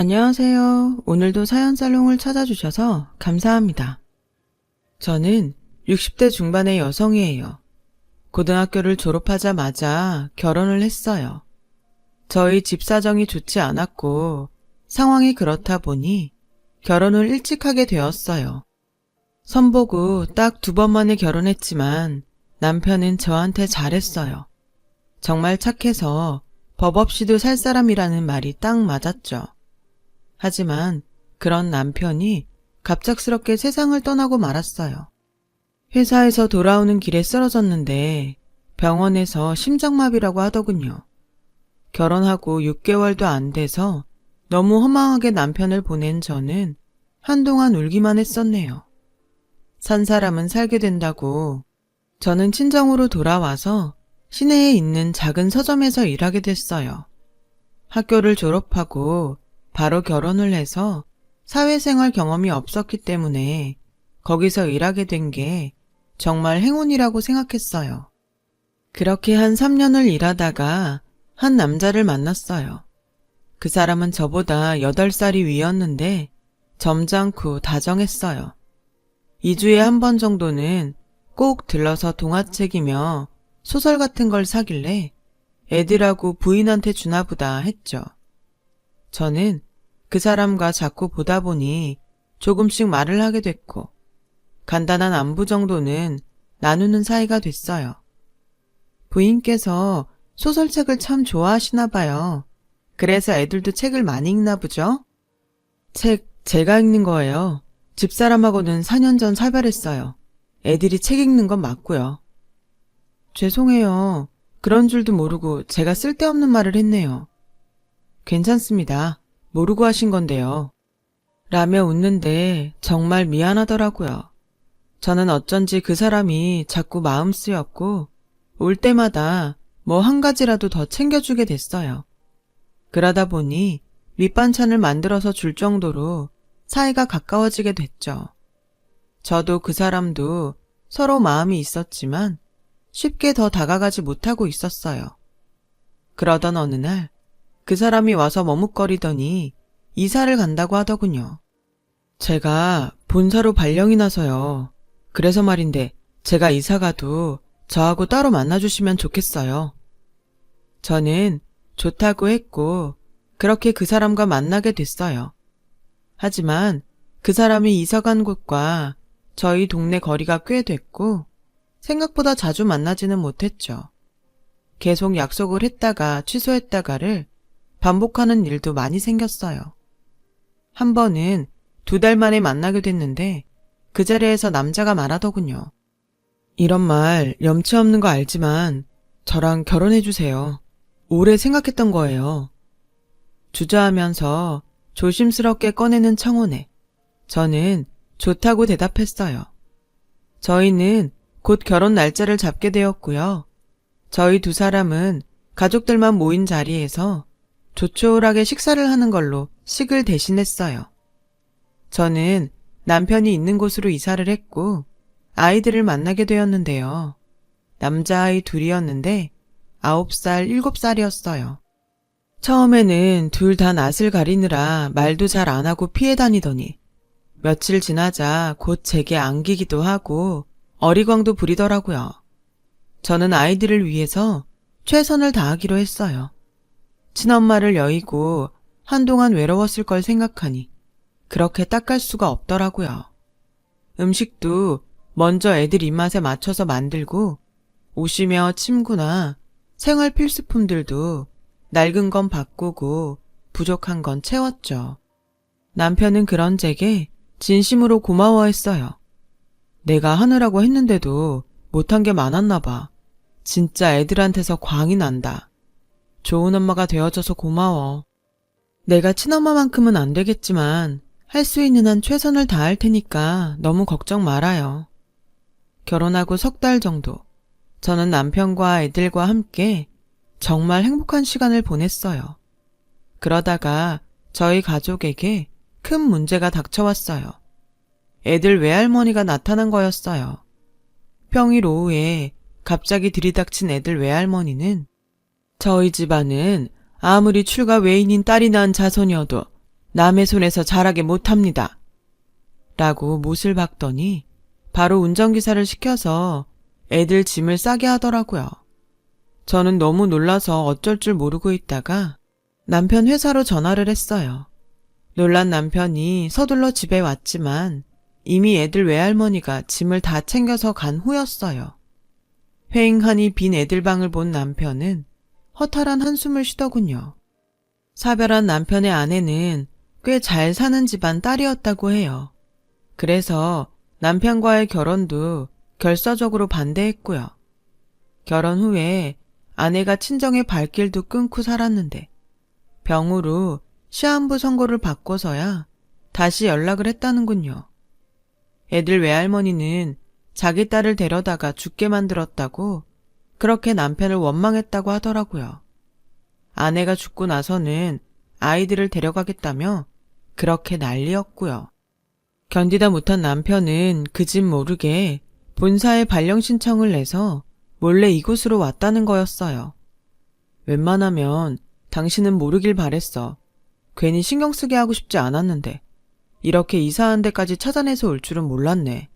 안녕하세요. 오늘도 사연살롱을 찾아주셔서 감사합니다. 저는 60대 중반의 여성이에요. 고등학교를 졸업하자마자 결혼을 했어요. 저희 집 사정이 좋지 않았고 상황이 그렇다 보니 결혼을 일찍 하게 되었어요. 선보고 딱 2번 만에 결혼했지만 남편은 저한테 잘했어요. 정말 착해서 법 없이도 살 사람이라는 말이 딱 맞았죠. 하지만 그런 남편이 갑작스럽게 세상을 떠나고 말았어요. 회사에서 돌아오는 길에 쓰러졌는데 병원에서 심장마비라고 하더군요. 결혼하고 6개월도 안 돼서 너무 허망하게 남편을 보낸 저는 한동안 울기만 했었네요. 산 사람은 살게 된다고 저는 친정으로 돌아와서 시내에 있는 작은 서점에서 일하게 됐어요. 학교를 졸업하고 바로 결혼을 해서 사회생활 경험이 없었기 때문에 거기서 일하게 된 게 정말 행운이라고 생각했어요. 그렇게 한 3년을 일하다가 한 남자를 만났어요. 그 사람은 저보다 8살이 위였는데 점잖고 다정했어요. 2주에 한 번 정도는 꼭 들러서 동화책이며 소설 같은 걸 사길래 애들하고 부인한테 주나 보다 했죠. 저는 그 사람과 자꾸 보다 보니 조금씩 말을 하게 됐고 간단한 안부 정도는 나누는 사이가 됐어요. 부인께서 소설책을 참 좋아하시나 봐요. 그래서 애들도 책을 많이 읽나 보죠? 책 제가 읽는 거예요. 집사람하고는 4년 전 사별했어요. 애들이 책 읽는 건 맞고요. 죄송해요. 그런 줄도 모르고 제가 쓸데없는 말을 했네요. 괜찮습니다. 모르고 하신 건데요. 라며 웃는데 정말 미안하더라고요. 저는 어쩐지 그 사람이 자꾸 마음 쓰였고 올 때마다 뭐 한 가지라도 더 챙겨주게 됐어요. 그러다 보니 밑반찬을 만들어서 줄 정도로 사이가 가까워지게 됐죠. 저도 그 사람도 서로 마음이 있었지만 쉽게 더 다가가지 못하고 있었어요. 그러던 어느 날 그 사람이 와서 머뭇거리더니 이사를 간다고 하더군요. 제가 본사로 발령이 나서요. 그래서 말인데 제가 이사 가도 저하고 따로 만나주시면 좋겠어요. 저는 좋다고 했고 그렇게 그 사람과 만나게 됐어요. 하지만 그 사람이 이사 간 곳과 저희 동네 거리가 꽤 됐고 생각보다 자주 만나지는 못했죠. 계속 약속을 했다가 취소했다가를 반복하는 일도 많이 생겼어요. 한 번은 2달 만에 만나게 됐는데 그 자리에서 남자가 말하더군요. 이런 말 염치 없는 거 알지만 저랑 결혼해주세요. 오래 생각했던 거예요. 주저하면서 조심스럽게 꺼내는 청혼회. 저는 좋다고 대답했어요. 저희는 곧 결혼 날짜를 잡게 되었고요. 저희 2사람은 가족들만 모인 자리에서 조촐하게 식사를 하는 걸로 식을 대신했어요. 저는 남편이 있는 곳으로 이사를 했고 아이들을 만나게 되었는데요. 남자아이 2이었는데 9살, 7살이었어요. 처음에는 둘 다 낯을 가리느라 말도 잘 안 하고 피해 다니더니 며칠 지나자 곧 제게 안기기도 하고 어리광도 부리더라고요. 저는 아이들을 위해서 최선을 다하기로 했어요. 친엄마를 여의고 한동안 외로웠을 걸 생각하니 그렇게 딱 갈 수가 없더라고요. 음식도 먼저 애들 입맛에 맞춰서 만들고 옷이며 침구나 생활 필수품들도 낡은 건 바꾸고 부족한 건 채웠죠. 남편은 그런 제게 진심으로 고마워했어요. 내가 하느라고 했는데도 못한 게 많았나 봐. 진짜 애들한테서 광이 난다. 좋은 엄마가 되어줘서 고마워. 내가 친엄마만큼은 안 되겠지만 할 수 있는 한 최선을 다할 테니까 너무 걱정 말아요. 결혼하고 3달 정도 저는 남편과 애들과 함께 정말 행복한 시간을 보냈어요. 그러다가 저희 가족에게 큰 문제가 닥쳐왔어요. 애들 외할머니가 나타난 거였어요. 평일 오후에 갑자기 들이닥친 애들 외할머니는 저희 집안은 아무리 출가 외인인 딸이 낳은 자손이어도 남의 손에서 자라게 못합니다. 라고 못을 박더니 바로 운전기사를 시켜서 애들 짐을 싸게 하더라고요. 저는 너무 놀라서 어쩔 줄 모르고 있다가 남편 회사로 전화를 했어요. 놀란 남편이 서둘러 집에 왔지만 이미 애들 외할머니가 짐을 다 챙겨서 간 후였어요. 회행하니 빈 애들 방을 본 남편은 허탈한 한숨을 쉬더군요. 사별한 남편의 아내는 꽤 잘 사는 집안 딸이었다고 해요. 그래서 남편과의 결혼도 결사적으로 반대했고요. 결혼 후에 아내가 친정의 발길도 끊고 살았는데 병으로 시한부 선고를 받고서야 다시 연락을 했다는군요. 애들 외할머니는 자기 딸을 데려다가 죽게 만들었다고 그렇게 남편을 원망했다고 하더라고요. 아내가 죽고 나서는 아이들을 데려가겠다며 그렇게 난리였고요. 견디다 못한 남편은 그 집 모르게 본사에 발령 신청을 내서 몰래 이곳으로 왔다는 거였어요. 웬만하면 당신은 모르길 바랬어. 괜히 신경 쓰게 하고 싶지 않았는데 이렇게 이사한 데까지 찾아내서 올 줄은 몰랐네.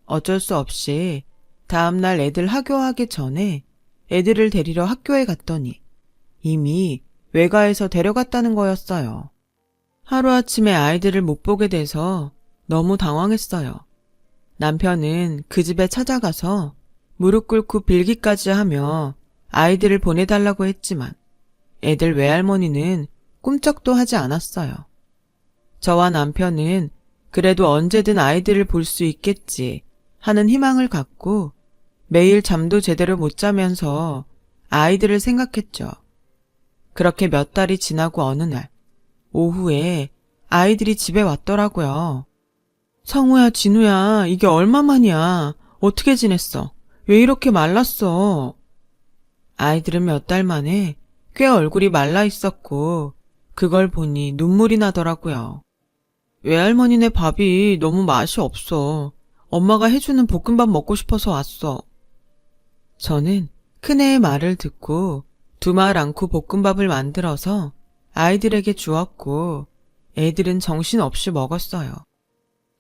어쩔 수 없이 다음날 애들 하교하기 전에 애들을 데리러 학교에 갔더니 이미 외가에서 데려갔다는 거였어요. 하루아침에 아이들을 못 보게 돼서 너무 당황했어요. 남편은 그 집에 찾아가서 무릎 꿇고 빌기까지 하며 아이들을 보내달라고 했지만 애들 외할머니는 꿈쩍도 하지 않았어요. 저와 남편은 그래도 언제든 아이들을 볼 수 있겠지 하는 희망을 갖고 매일 잠도 제대로 못 자면서 아이들을 생각했죠. 그렇게 몇 달이 지나고 어느 날 오후에 아이들이 집에 왔더라고요. 성우야, 진우야, 이게 얼마만이야? 어떻게 지냈어? 왜 이렇게 말랐어? 아이들은 몇 달 만에 꽤 얼굴이 말라 있었고 그걸 보니 눈물이 나더라고요. 외할머니네 밥이 너무 맛이 없어. 엄마가 해주는 볶음밥 먹고 싶어서 왔어. 저는 큰애의 말을 듣고 두말 않고 볶음밥을 만들어서 아이들에게 주었고 애들은 정신없이 먹었어요.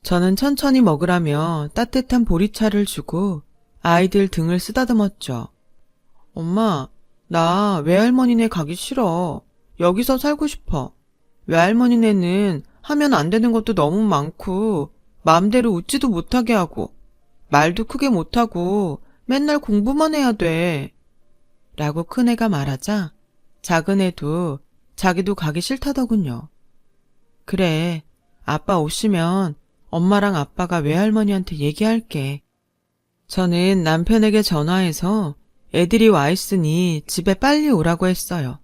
저는 천천히 먹으라며 따뜻한 보리차를 주고 아이들 등을 쓰다듬었죠. 엄마, 나 외할머니네 가기 싫어. 여기서 살고 싶어. 외할머니네는 하면 안 되는 것도 너무 많고 마음대로 웃지도 못하게 하고 말도 크게 못하고 맨날 공부만 해야 돼. 라고 큰애가 말하자 작은애도 자기도 가기 싫다더군요. 그래, 아빠 오시면 엄마랑 아빠가 외할머니한테 얘기할게. 저는 남편에게 전화해서 애들이 와 있으니 집에 빨리 오라고 했어요.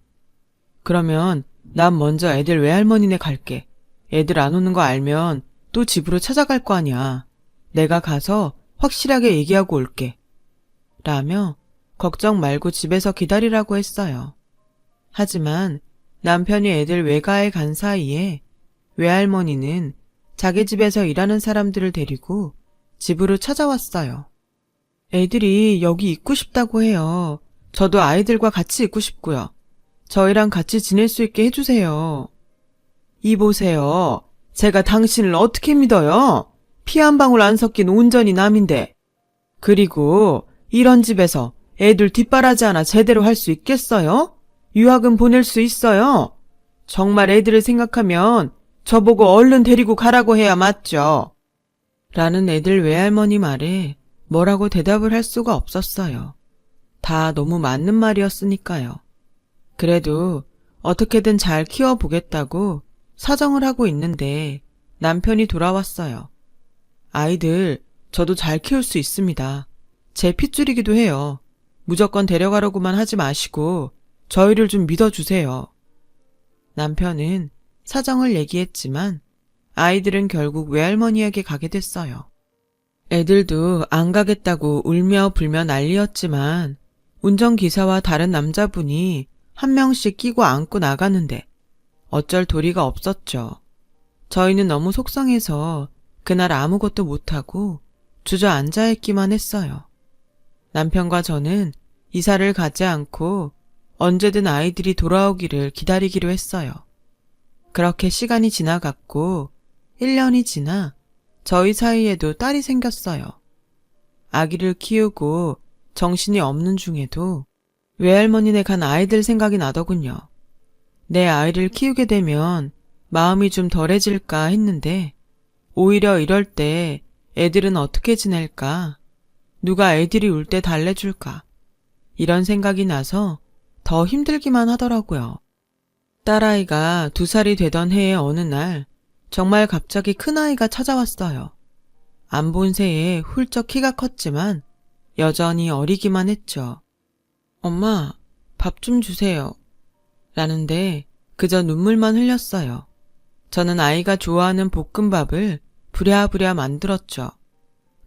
그러면 난 먼저 애들 외할머니네 갈게. 애들 안 오는 거 알면 또 집으로 찾아갈 거 아니야. 내가 가서 확실하게 얘기하고 올게. 라며 걱정 말고 집에서 기다리라고 했어요. 하지만 남편이 애들 외가에 간 사이에 외할머니는 자기 집에서 일하는 사람들을 데리고 집으로 찾아왔어요. 애들이 여기 있고 싶다고 해요. 저도 아이들과 같이 있고 싶고요. 저희랑 같이 지낼 수 있게 해주세요. 이보세요. 제가 당신을 어떻게 믿어요? 피 한 방울 안 섞인 온전히 남인데. 그리고 이런 집에서 애들 뒷바라지 하나 제대로 할 수 있겠어요? 유학은 보낼 수 있어요? 정말 애들을 생각하면 저보고 얼른 데리고 가라고 해야 맞죠? 라는 애들 외할머니 말에 뭐라고 대답을 할 수가 없었어요. 다 너무 맞는 말이었으니까요. 그래도 어떻게든 잘 키워보겠다고 사정을 하고 있는데 남편이 돌아왔어요. 아이들 저도 잘 키울 수 있습니다. 제 핏줄이기도 해요. 무조건 데려가려고만 하지 마시고 저희를 좀 믿어주세요. 남편은 사정을 얘기했지만 아이들은 결국 외할머니에게 가게 됐어요. 애들도 안 가겠다고 울며 불며 난리였지만 운전기사와 다른 남자분이 한 명씩 끼고 안고 나가는데 어쩔 도리가 없었죠. 저희는 너무 속상해서 그날 아무것도 못하고 주저앉아 있기만 했어요. 남편과 저는 이사를 가지 않고 언제든 아이들이 돌아오기를 기다리기로 했어요. 그렇게 시간이 지나갔고 1년이 지나 저희 사이에도 딸이 생겼어요. 아기를 키우고 정신이 없는 중에도 외할머니네 간 아이들 생각이 나더군요. 내 아이를 키우게 되면 마음이 좀 덜해질까 했는데 오히려 이럴 때 애들은 어떻게 지낼까? 누가 애들이 울 때 달래줄까? 이런 생각이 나서 더 힘들기만 하더라고요. 딸아이가 2살이 되던 해의 어느 날 정말 갑자기 큰아이가 찾아왔어요. 안 본 새에 훌쩍 키가 컸지만 여전히 어리기만 했죠. 엄마, 밥 좀 주세요. 라는데 그저 눈물만 흘렸어요. 저는 아이가 좋아하는 볶음밥을 부랴부랴 만들었죠.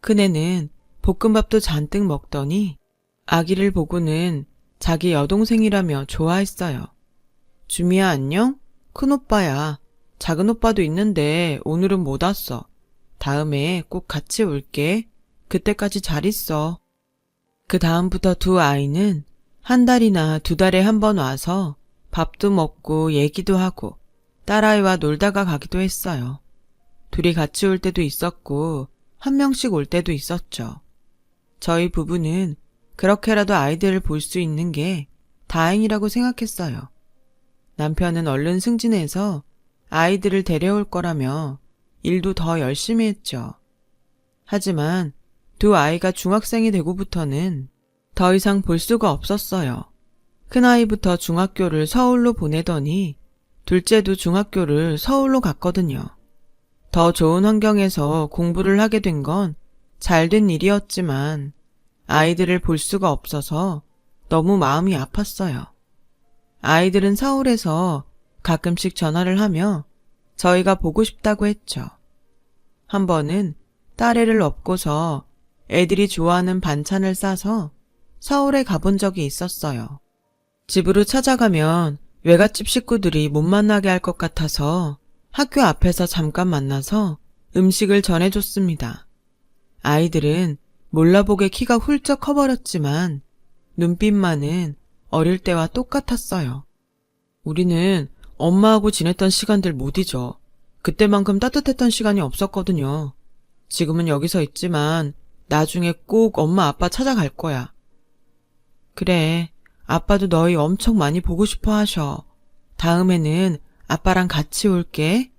큰애는 볶음밥도 잔뜩 먹더니 아기를 보고는 자기 여동생이라며 좋아했어요. 주미야 안녕? 큰오빠야. 작은오빠도 있는데 오늘은 못 왔어. 다음에 꼭 같이 올게. 그때까지 잘 있어. 그 다음부터 두 아이는 한 달이나 2달에 한 번 와서 밥도 먹고 얘기도 하고 딸아이와 놀다가 가기도 했어요. 둘이 같이 올 때도 있었고 한 명씩 올 때도 있었죠. 저희 부부는 그렇게라도 아이들을 볼 수 있는 게 다행이라고 생각했어요. 남편은 얼른 승진해서 아이들을 데려올 거라며 일도 더 열심히 했죠. 하지만 두 아이가 중학생이 되고부터는 더 이상 볼 수가 없었어요. 큰아이부터 중학교를 서울로 보내더니 둘째도 중학교를 서울로 갔거든요. 더 좋은 환경에서 공부를 하게 된 건 잘된 일이었지만 아이들을 볼 수가 없어서 너무 마음이 아팠어요. 아이들은 서울에서 가끔씩 전화를 하며 저희가 보고 싶다고 했죠. 한 번은 딸애를 업고서 애들이 좋아하는 반찬을 싸서 서울에 가본 적이 있었어요. 집으로 찾아가면 외갓집 식구들이 못 만나게 할 것 같아서 학교 앞에서 잠깐 만나서 음식을 전해줬습니다. 아이들은 몰라보게 키가 훌쩍 커버렸지만 눈빛만은 어릴 때와 똑같았어요. 우리는 엄마하고 지냈던 시간들 못 잊어. 그때만큼 따뜻했던 시간이 없었거든요. 지금은 여기서 있지만 나중에 꼭 엄마 아빠 찾아갈 거야. 그래, 아빠도 너희 엄청 많이 보고 싶어 하셔. 다음에는 아빠랑 같이 올게.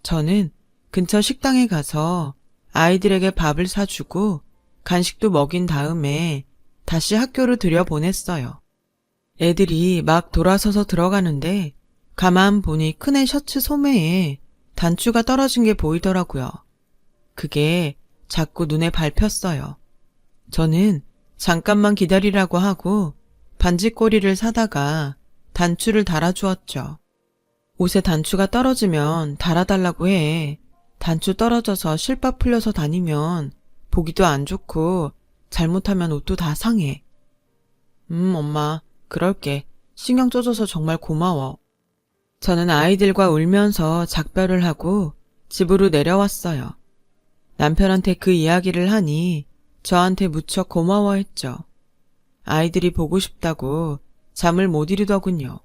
저는 근처 식당에 가서 아이들에게 밥을 사주고 간식도 먹인 다음에 다시 학교로 들여보냈어요. 애들이 막 돌아서서 들어가는데 가만 보니 큰애 셔츠 소매에 단추가 떨어진 게 보이더라고요. 그게 자꾸 눈에 밟혔어요. 저는 잠깐만 기다리라고 하고 반지꼬리를 사다가 단추를 달아주었죠. 옷에 단추가 떨어지면 달아달라고 해. 단추 떨어져서 실밥 풀려서 다니면 보기도 안 좋고 잘못하면 옷도 다 상해. 엄마, 그럴게. 신경 써줘서 정말 고마워. 저는 아이들과 울면서 작별을 하고 집으로 내려왔어요. 남편한테 그 이야기를 하니 저한테 무척 고마워했죠. 아이들이 보고 싶다고 잠을 못 이루더군요.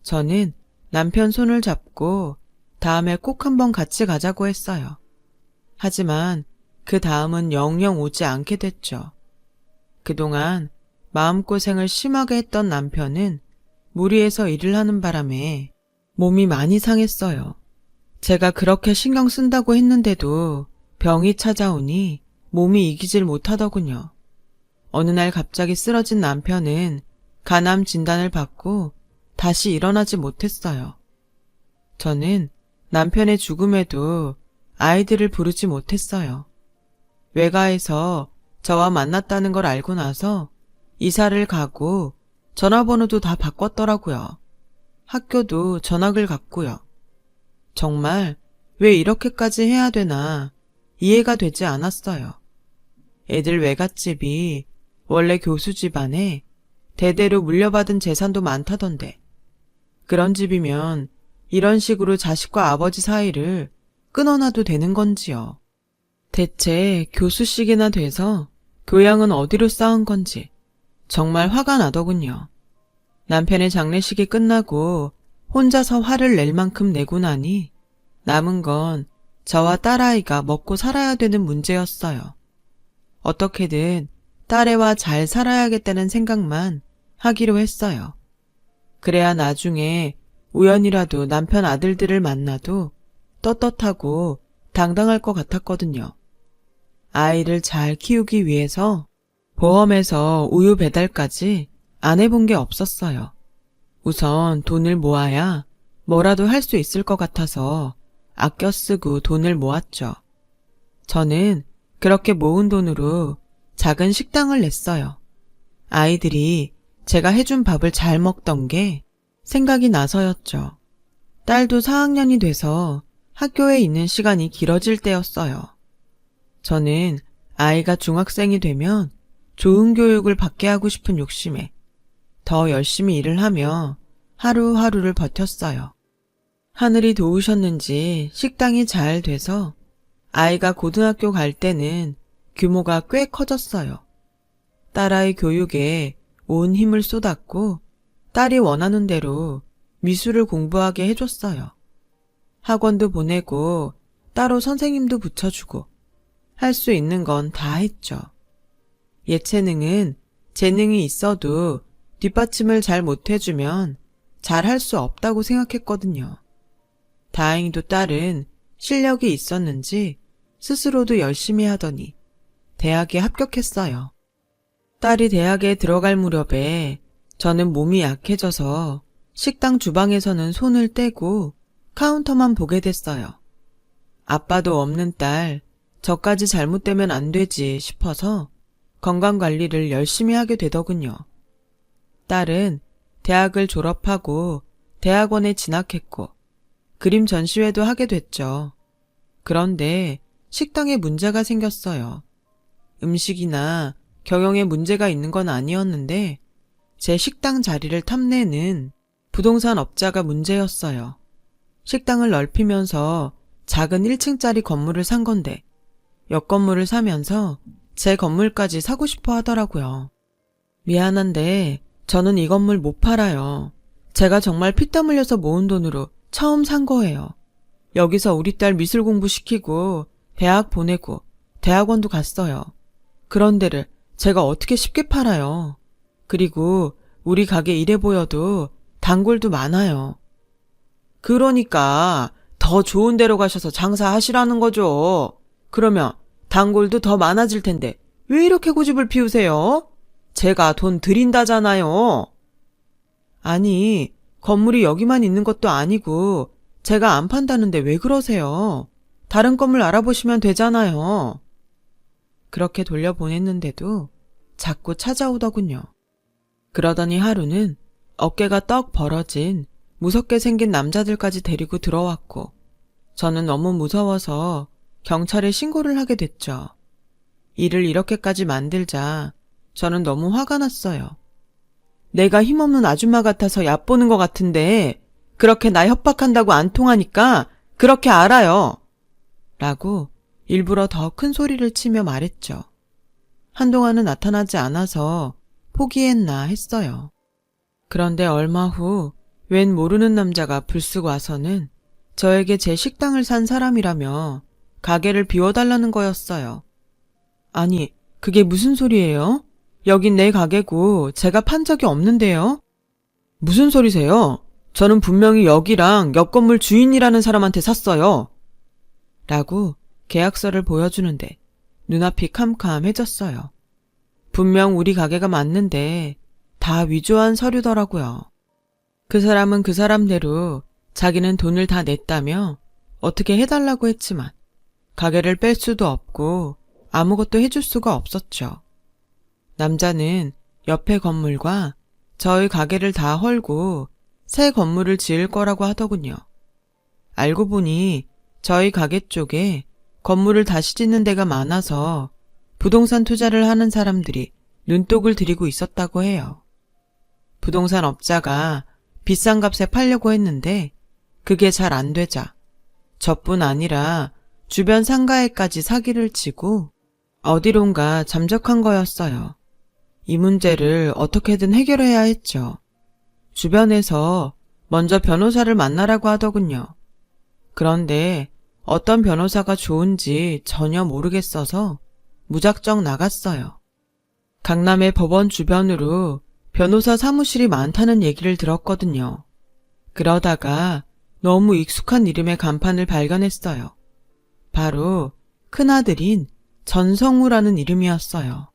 저는 남편 손을 잡고 다음에 꼭 한번 같이 가자고 했어요. 하지만 그 다음은 영영 오지 않게 됐죠. 그동안 마음고생을 심하게 했던 남편은 무리해서 일을 하는 바람에 몸이 많이 상했어요. 제가 그렇게 신경 쓴다고 했는데도 병이 찾아오니 몸이 이기질 못하더군요. 어느 날 갑자기 쓰러진 남편은 간암 진단을 받고 다시 일어나지 못했어요. 저는 남편의 죽음에도 아이들을 부르지 못했어요. 외가에서 저와 만났다는 걸 알고 나서 이사를 가고 전화번호도 다 바꿨더라고요. 학교도 전학을 갔고요. 정말 왜 이렇게까지 해야 되나 이해가 되지 않았어요. 애들 외갓집이 원래 교수 집안에 대대로 물려받은 재산도 많다던데 그런 집이면 이런 식으로 자식과 아버지 사이를 끊어놔도 되는 건지요. 대체 교수식이나 돼서 교양은 어디로 쌓은 건지 정말 화가 나더군요. 남편의 장례식이 끝나고 혼자서 화를 낼 만큼 내고 나니 남은 건 저와 딸아이가 먹고 살아야 되는 문제였어요. 어떻게든 딸애와 잘 살아야겠다는 생각만 하기로 했어요. 그래야 나중에 우연이라도 남편 아들들을 만나도 떳떳하고 당당할 것 같았거든요. 아이를 잘 키우기 위해서 보험에서 우유 배달까지 안 해본 게 없었어요. 우선 돈을 모아야 뭐라도 할 수 있을 것 같아서 아껴 쓰고 돈을 모았죠. 저는 그렇게 모은 돈으로 작은 식당을 냈어요. 아이들이 제가 해준 밥을 잘 먹던 게 생각이 나서였죠. 딸도 4학년이 돼서 학교에 있는 시간이 길어질 때였어요. 저는 아이가 중학생이 되면 좋은 교육을 받게 하고 싶은 욕심에 더 열심히 일을 하며 하루하루를 버텼어요. 하늘이 도우셨는지 식당이 잘 돼서 아이가 고등학교 갈 때는 규모가 꽤 커졌어요. 딸아이 교육에 온 힘을 쏟았고 딸이 원하는 대로 미술을 공부하게 해줬어요. 학원도 보내고 따로 선생님도 붙여주고 할 수 있는 건 다 했죠. 예체능은 재능이 있어도 뒷받침을 잘 못해주면 잘 할 수 없다고 생각했거든요. 다행히도 딸은 실력이 있었는지 스스로도 열심히 하더니 대학에 합격했어요. 딸이 대학에 들어갈 무렵에 저는 몸이 약해져서 식당 주방에서는 손을 떼고 카운터만 보게 됐어요. 아빠도 없는 딸, 저까지 잘못되면 안 되지 싶어서 건강관리를 열심히 하게 되더군요. 딸은 대학을 졸업하고 대학원에 진학했고 그림 전시회도 하게 됐죠. 그런데 식당에 문제가 생겼어요. 음식이나 경영에 문제가 있는 건 아니었는데 제 식당 자리를 탐내는 부동산 업자가 문제였어요. 식당을 넓히면서 작은 1층짜리 건물을 산 건데 옆 건물을 사면서 제 건물까지 사고 싶어 하더라고요. 미안한데 저는 이 건물 못 팔아요. 제가 정말 피땀 흘려서 모은 돈으로 처음 산 거예요. 여기서 우리 딸 미술 공부시키고 대학 보내고 대학원도 갔어요. 그런 데를 제가 어떻게 쉽게 팔아요. 그리고 우리 가게 이래 보여도 단골도 많아요. 그러니까 더 좋은 데로 가셔서 장사하시라는 거죠. 그러면 단골도 더 많아질 텐데 왜 이렇게 고집을 피우세요? 제가 돈 드린다잖아요. 아니, 건물이 여기만 있는 것도 아니고 제가 안 판다는데 왜 그러세요? 다른 건물 알아보시면 되잖아요. 그렇게 돌려보냈는데도 자꾸 찾아오더군요. 그러더니 하루는 어깨가 떡 벌어진 무섭게 생긴 남자들까지 데리고 들어왔고 저는 너무 무서워서 경찰에 신고를 하게 됐죠. 일을 이렇게까지 만들자 저는 너무 화가 났어요. 내가 힘없는 아줌마 같아서 얕보는 것 같은데 그렇게 나 협박한다고 안 통하니까 그렇게 알아요. 라고 일부러 더 큰 소리를 치며 말했죠. 한동안은 나타나지 않아서 포기했나 했어요. 그런데 얼마 후 웬 모르는 남자가 불쑥 와서는 저에게 제 식당을 산 사람이라며 가게를 비워달라는 거였어요. 아니, 그게 무슨 소리예요? 여긴 내 가게고 제가 판 적이 없는데요? 무슨 소리세요? 저는 분명히 여기랑 옆 건물 주인이라는 사람한테 샀어요. 라고 계약서를 보여주는데 눈앞이 캄캄해졌어요. 분명 우리 가게가 맞는데 다 위조한 서류더라고요. 그 사람은 그 사람대로 자기는 돈을 다 냈다며 어떻게 해달라고 했지만 가게를 뺄 수도 없고 아무것도 해줄 수가 없었죠. 남자는 옆에 건물과 저희 가게를 다 헐고 새 건물을 지을 거라고 하더군요. 알고 보니 저희 가게 쪽에 건물을 다시 짓는 데가 많아서 부동산 투자를 하는 사람들이 눈독을 들이고 있었다고 해요. 부동산 업자가 비싼 값에 팔려고 했는데 그게 잘 안 되자 저뿐 아니라 주변 상가에까지 사기를 치고 어디론가 잠적한 거였어요. 이 문제를 어떻게든 해결해야 했죠. 주변에서 먼저 변호사를 만나라고 하더군요. 그런데 어떤 변호사가 좋은지 전혀 모르겠어서 무작정 나갔어요. 강남의 법원 주변으로 변호사 사무실이 많다는 얘기를 들었거든요. 그러다가 너무 익숙한 이름의 간판을 발견했어요. 바로 큰아들인 전성우라는 이름이었어요.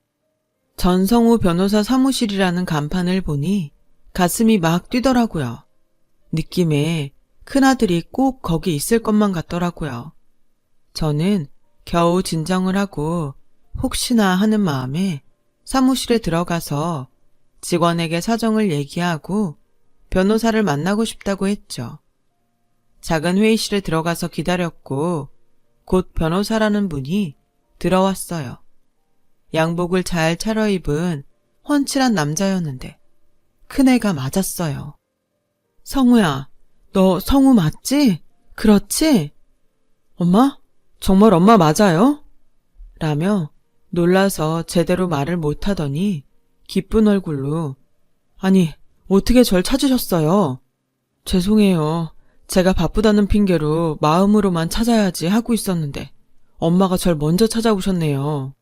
전성우 변호사 사무실이라는 간판을 보니 가슴이 막 뛰더라고요. 느낌에 큰아들이 꼭 거기 있을 것만 같더라고요. 저는 겨우 진정을 하고 혹시나 하는 마음에 사무실에 들어가서 직원에게 사정을 얘기하고 변호사를 만나고 싶다고 했죠. 작은 회의실에 들어가서 기다렸고 곧 변호사라는 분이 들어왔어요. 양복을 잘 차려입은 훤칠한 남자였는데 큰애가 맞았어요. 성우야, 너 성우 맞지? 그렇지? 엄마? 정말 엄마 맞아요? 라며 놀라서 제대로 말을 못하더니 기쁜 얼굴로 아니, 어떻게 절 찾으셨어요? 죄송해요. 제가 바쁘다는 핑계로 마음으로만 찾아야지 하고 있었는데 엄마가 절 먼저 찾아오셨네요.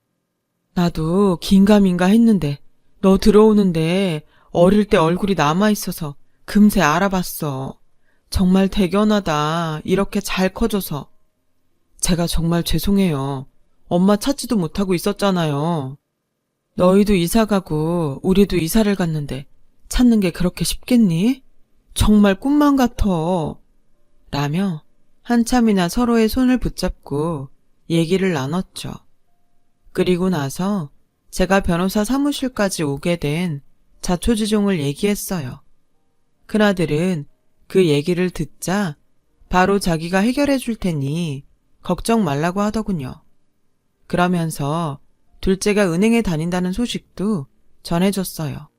나도 긴가민가 했는데 너 들어오는데 어릴 때 얼굴이 남아있어서 금세 알아봤어. 정말 대견하다. 이렇게 잘 커져서. 제가 정말 죄송해요. 엄마 찾지도 못하고 있었잖아요. 너희도 이사 가고 우리도 이사를 갔는데 찾는 게 그렇게 쉽겠니? 정말 꿈만 같아. 라며 한참이나 서로의 손을 붙잡고 얘기를 나눴죠. 그리고 나서 제가 변호사 사무실까지 오게 된 자초지종을 얘기했어요. 큰아들은 그 얘기를 듣자 바로 자기가 해결해 줄 테니 걱정 말라고 하더군요. 그러면서 둘째가 은행에 다닌다는 소식도 전해줬어요.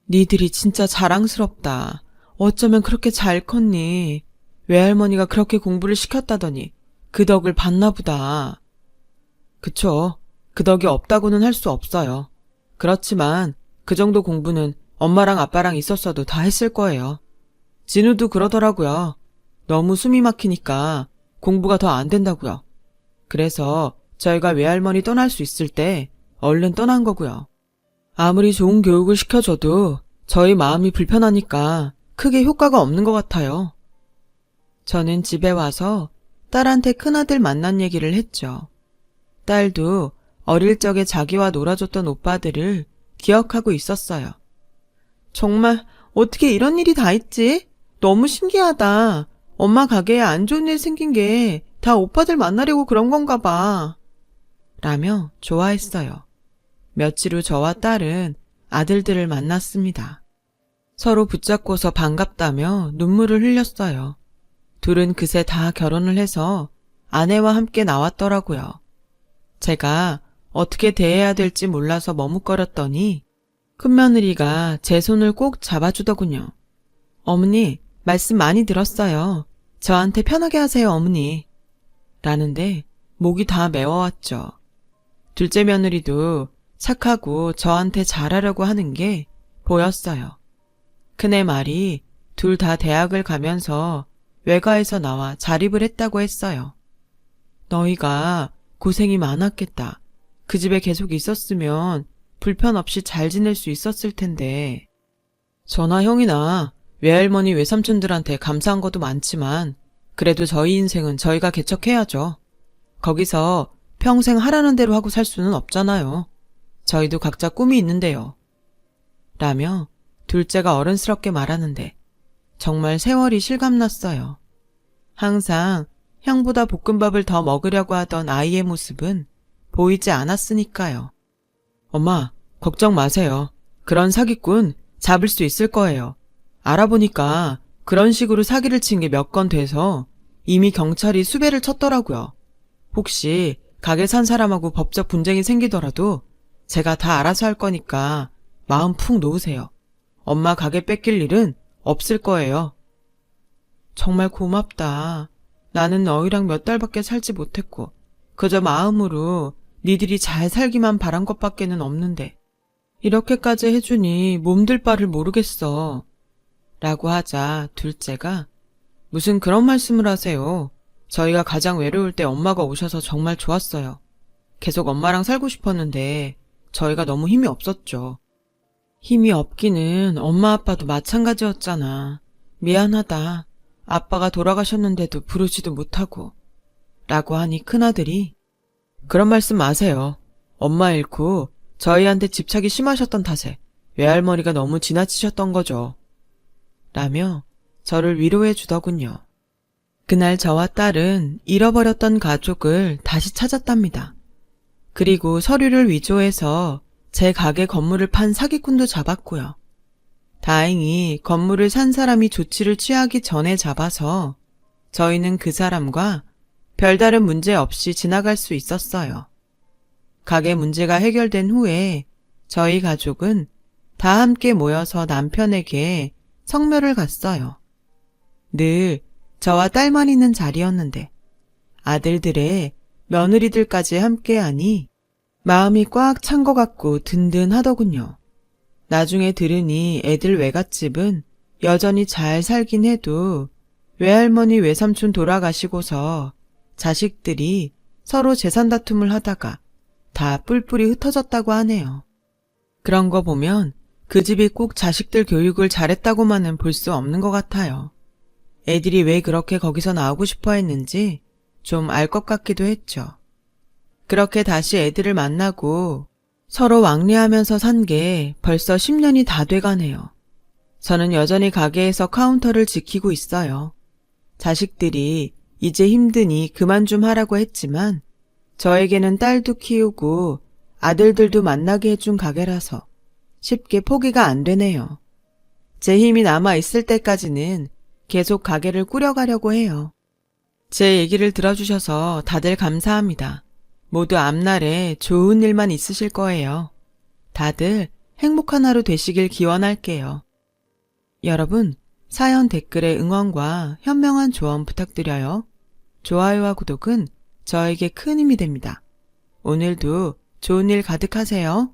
니들이 진짜 자랑스럽다. 어쩌면 그렇게 잘 컸니? 외할머니가 그렇게 공부를 시켰다더니 그 덕을 봤나 보다. 그쵸. 그 덕이 없다고는 할 수 없어요. 그렇지만 그 정도 공부는 엄마랑 아빠랑 있었어도 다 했을 거예요. 진우도 그러더라고요. 너무 숨이 막히니까 공부가 더 안 된다고요. 그래서 저희가 외할머니 떠날 수 있을 때 얼른 떠난 거고요. 아무리 좋은 교육을 시켜줘도 저희 마음이 불편하니까 크게 효과가 없는 것 같아요. 저는 집에 와서 딸한테 큰아들 만난 얘기를 했죠. 딸도 어릴 적에 자기와 놀아줬던 오빠들을 기억하고 있었어요. 정말 어떻게 이런 일이 다 있지? 너무 신기하다. 엄마 가게에 안 좋은 일 생긴 게 다 오빠들 만나려고 그런 건가 봐. 라며 좋아했어요. 며칠 후 저와 딸은 아들들을 만났습니다. 서로 붙잡고서 반갑다며 눈물을 흘렸어요. 둘은 그새 다 결혼을 해서 아내와 함께 나왔더라고요. 제가 어떻게 대해야 될지 몰라서 머뭇거렸더니 큰며느리가 제 손을 꼭 잡아주더군요. 어머니, 말씀 많이 들었어요. 저한테 편하게 하세요, 어머니. 라는데 목이 다 메워왔죠. 둘째 며느리도 착하고 저한테 잘하려고 하는 게 보였어요. 큰애 말이 둘 다 대학을 가면서 외가에서 나와 자립을 했다고 했어요. 너희가 고생이 많았겠다. 그 집에 계속 있었으면 불편 없이 잘 지낼 수 있었을 텐데. 저나 형이나 외할머니 외삼촌들한테 감사한 것도 많지만 그래도 저희 인생은 저희가 개척해야죠. 거기서 평생 하라는 대로 하고 살 수는 없잖아요. 저희도 각자 꿈이 있는데요. 라며 둘째가 어른스럽게 말하는데 정말 세월이 실감났어요. 항상 형보다 볶음밥을 더 먹으려고 하던 아이의 모습은 보이지 않았으니까요. 엄마, 걱정 마세요. 그런 사기꾼 잡을 수 있을 거예요. 알아보니까 그런 식으로 사기를 친 게 몇 건 돼서 이미 경찰이 수배를 쳤더라고요. 혹시 가게 산 사람하고 법적 분쟁이 생기더라도 제가 다 알아서 할 거니까 마음 푹 놓으세요. 엄마 가게 뺏길 일은 없을 거예요. 정말 고맙다. 나는 너희랑 몇 달밖에 살지 못했고 그저 마음으로 니들이 잘 살기만 바란 것밖에는 없는데 이렇게까지 해주니 몸둘 바를 모르겠어. 라고 하자 둘째가 무슨 그런 말씀을 하세요. 저희가 가장 외로울 때 엄마가 오셔서 정말 좋았어요. 계속 엄마랑 살고 싶었는데 저희가 너무 힘이 없었죠. 힘이 없기는 엄마 아빠도 마찬가지였잖아. 미안하다. 아빠가 돌아가셨는데도 부르지도 못하고. 라고 하니 큰아들이 그런 말씀 마세요. 엄마 잃고 저희한테 집착이 심하셨던 탓에 외할머니가 너무 지나치셨던 거죠. 라며 저를 위로해 주더군요. 그날 저와 딸은 잃어버렸던 가족을 다시 찾았답니다. 그리고 서류를 위조해서 제 가게 건물을 판 사기꾼도 잡았고요. 다행히 건물을 산 사람이 조치를 취하기 전에 잡아서 저희는 그 사람과 별다른 문제 없이 지나갈 수 있었어요. 가게 문제가 해결된 후에 저희 가족은 다 함께 모여서 남편에게 성묘를 갔어요. 늘 저와 딸만 있는 자리였는데 아들들의 며느리들까지 함께하니 마음이 꽉 찬 것 같고 든든하더군요. 나중에 들으니 애들 외갓집은 여전히 잘 살긴 해도 외할머니 외삼촌 돌아가시고서 자식들이 서로 재산 다툼을 하다가 다 뿔뿔이 흩어졌다고 하네요. 그런 거 보면 그 집이 꼭 자식들 교육을 잘했다고만은 볼 수 없는 것 같아요. 애들이 왜 그렇게 거기서 나오고 싶어 했는지 좀 알 것 같기도 했죠. 그렇게 다시 애들을 만나고 서로 왕래하면서 산 게 벌써 10년이 다 돼가네요. 저는 여전히 가게에서 카운터를 지키고 있어요. 자식들이 이제 힘드니 그만 좀 하라고 했지만 저에게는 딸도 키우고 아들들도 만나게 해준 가게라서 쉽게 포기가 안 되네요. 제 힘이 남아 있을 때까지는 계속 가게를 꾸려가려고 해요. 제 얘기를 들어주셔서 다들 감사합니다. 모두 앞날에 좋은 일만 있으실 거예요. 다들 행복한 하루 되시길 기원할게요. 여러분, 사연 댓글에 응원과 현명한 조언 부탁드려요. 좋아요와 구독은 저에게 큰 힘이 됩니다. 오늘도 좋은 일 가득하세요.